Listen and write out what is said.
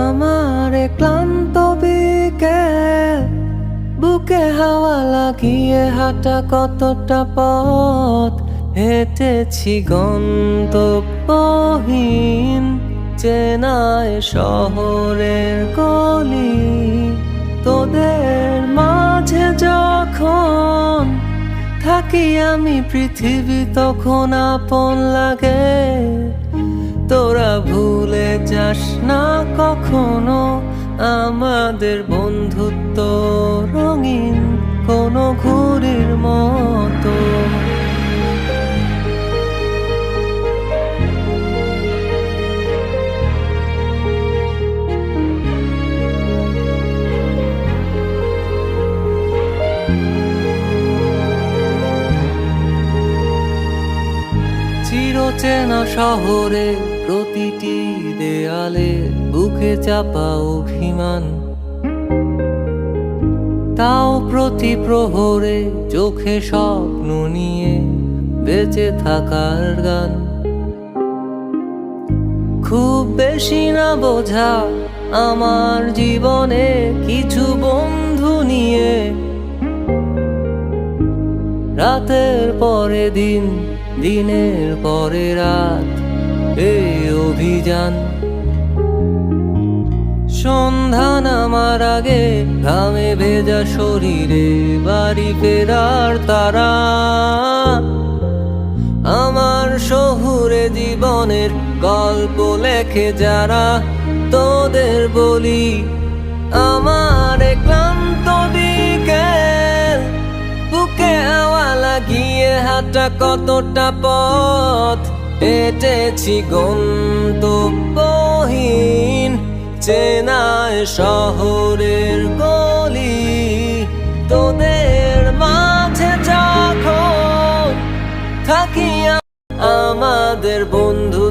আমার ক্লান্ত বিকেল, বুকে হাওয়া লাগিয়ে হাঁটা কতটা পথ হেঁটেছি গন্তব্যহীন চেনায় শহরের গলি। তোদের মাঝে যখন থাকি আমি, পৃথিবী তখন আপন লাগে। তোরা ভুলে যাস না কখনো আমাদের বন্ধুত্ব রঙিন কোনো ঘুড়ির মতো। চিরচেনা শহরে প্রতিটি দেয়ালে বুকে চাপা অভিমান, তাও প্রতি প্রহরে চোখে স্বপ্ন নিয়ে বেঁচে থাকার গান। খুব বেশি না বোঝা আমার জীবনে কিছু বন্ধু নিয়ে, রাতের পরে দিন, দিনের পরে রাত এই অভিযান। সন্ধ্যা নামার আগে ঘামে ভেজা শরীরে বাড়ি ফেরার তারা। আমার শহুরে জীবনের গল্প লেখে যারা, তোদের বলি আমার ক্লান্ত বিকেল, বুকে হাওয়া লাগিয়ে হাঁটা কতটা পথ হেঁটেছি গন্তব্যহীন চেনায় শহরের গলি। তোদের মাঝে যখন থাকি আমাদের বন্ধু